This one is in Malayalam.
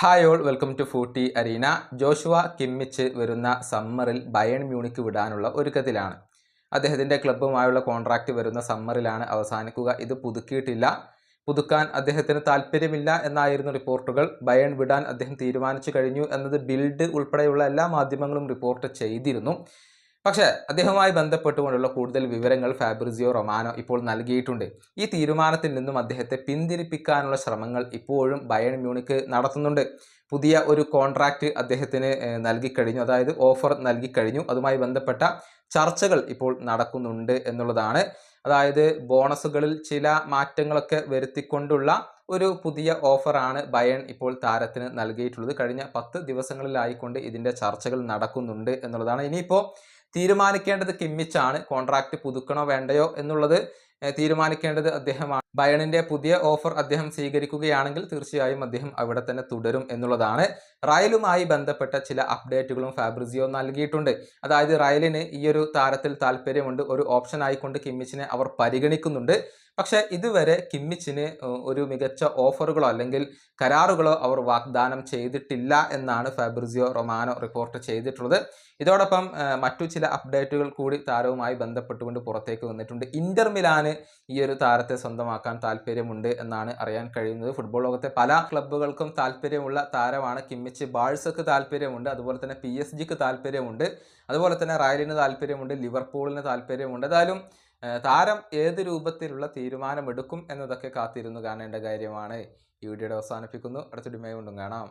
Hi all, welcome to footy arena. Joshua Kimmich വരുന്ന സമ്മറിൽ ബയേൺ മ്യൂണിക്ക് വിടാനുള്ള ഒരുക്കത്തിലാണ്. അദ്ദേഹത്തിൻ്റെ ക്ലബ്ബുമായുള്ള കോൺട്രാക്റ്റ് വരുന്ന സമ്മറിലാണ് അവസാനിക്കുക. ഇത് പുതുക്കിയിട്ടില്ല. പുതുക്കാൻ അദ്ദേഹത്തിന് താല്പര്യമില്ല എന്നായിരുന്നു റിപ്പോർട്ടുകൾ. ബയേൺ വിടാൻ അദ്ദേഹം തീരുമാനിച്ചു കഴിഞ്ഞു എന്നത് ബിൽഡ് ഉൾപ്പെടെയുള്ള എല്ലാ മാധ്യമങ്ങളും റിപ്പോർട്ട് ചെയ്തിരുന്നു. പക്ഷേ അദ്ദേഹവുമായി ബന്ധപ്പെട്ടുകൊണ്ടുള്ള കൂടുതൽ വിവരങ്ങൾ ഫാബ്രിസിയോ റൊമാനോ ഇപ്പോൾ നൽകിയിട്ടുണ്ട്. ഈ തീരുമാനത്തിൽ നിന്നും അദ്ദേഹത്തെ പിന്തിരിപ്പിക്കാനുള്ള ശ്രമങ്ങൾ ഇപ്പോഴും ബയേൺ മ്യൂണിക്ക് നടത്തുന്നുണ്ട്. പുതിയ ഒരു കോൺട്രാക്റ്റ് അദ്ദേഹത്തിന് നൽകിക്കഴിഞ്ഞു, അതായത് ഓഫർ നൽകിക്കഴിഞ്ഞു. അതുമായി ബന്ധപ്പെട്ട ചർച്ചകൾ ഇപ്പോൾ നടക്കുന്നുണ്ട് എന്നുള്ളതാണ്. അതായത് ബോണസുകളിൽ ചില മാറ്റങ്ങളൊക്കെ വരുത്തിക്കൊണ്ടുള്ള ഒരു പുതിയ ഓഫറാണ് ബയേൺ ഇപ്പോൾ താരത്തിന് നൽകിയിട്ടുള്ളത്. കഴിഞ്ഞ 10 ദിവസങ്ങളിലായിക്കൊണ്ട് ഇതിൻ്റെ ചർച്ചകൾ നടക്കുന്നുണ്ട് എന്നുള്ളതാണ്. ഇനിയിപ്പോൾ തീരുമാനിക്കേണ്ടത് കിമ്മിച്ചാണ്. കോൺട്രാക്റ്റ് പുതുക്കണോ വേണ്ടയോ എന്നുള്ളത് തീരുമാനിക്കേണ്ടത് അദ്ദേഹമാണ്. ബയേണിൻ്റെ പുതിയ ഓഫർ അദ്ദേഹം സ്വീകരിക്കുകയാണെങ്കിൽ തീർച്ചയായും അദ്ദേഹം അവിടെ തന്നെ തുടരും എന്നുള്ളതാണ്. റയലുമായി ബന്ധപ്പെട്ട ചില അപ്ഡേറ്റുകളും ഫാബ്രിസിയോ നൽകിയിട്ടുണ്ട്. അതായത് റയലിന് ഈ ഒരു താരത്തിൽ താല്പര്യമുണ്ട്. ഒരു ഓപ്ഷൻ ആയിക്കൊണ്ട് കിമ്മിച്ചിനെ അവർ പരിഗണിക്കുന്നുണ്ട്. പക്ഷേ ഇതുവരെ കിമ്മിച്ചിന് ഒരു മികച്ച ഓഫറുകളോ അല്ലെങ്കിൽ കരാറുകളോ അവർ വാഗ്ദാനം ചെയ്തിട്ടില്ല എന്നാണ് ഫാബ്രിസിയോ റൊമാനോ റിപ്പോർട്ട് ചെയ്തിട്ടുള്ളത്. ഇതോടൊപ്പം മറ്റു ചില അപ്ഡേറ്റുകൾ കൂടി താരവുമായി ബന്ധപ്പെട്ടുകൊണ്ട് പുറത്തേക്ക് വന്നിട്ടുണ്ട്. ഇന്റർ മിലാന് ഈ ഒരു താരത്തെ സ്വന്തമാക്കാൻ താല്പര്യമുണ്ട് എന്നാണ് അറിയാൻ കഴിയുന്നത്. ഫുട്ബോൾ ലോകത്തെ പല ക്ലബ്ബുകൾക്കും താല്പര്യമുള്ള താരമാണ് കിമ്മിച്ച്. ബാഴ്സക്ക് താല്പര്യമുണ്ട്, അതുപോലെ തന്നെ PSG താല്പര്യമുണ്ട്, അതുപോലെ തന്നെ റയലിന് താല്പര്യമുണ്ട്, ലിവർപൂളിന് താല്പര്യമുണ്ട്. ഏതായാലും താരം ഏത് രൂപത്തിലുള്ള തീരുമാനമെടുക്കും എന്നതൊക്കെ കാത്തിരുന്നു കാണേണ്ട കാര്യമാണ്. ഈ വീഡിയോയുടെ അവസാനിപ്പിക്കുന്നു. അടുത്ത വീഡിയോയുമായി വീണ്ടും കാണാം.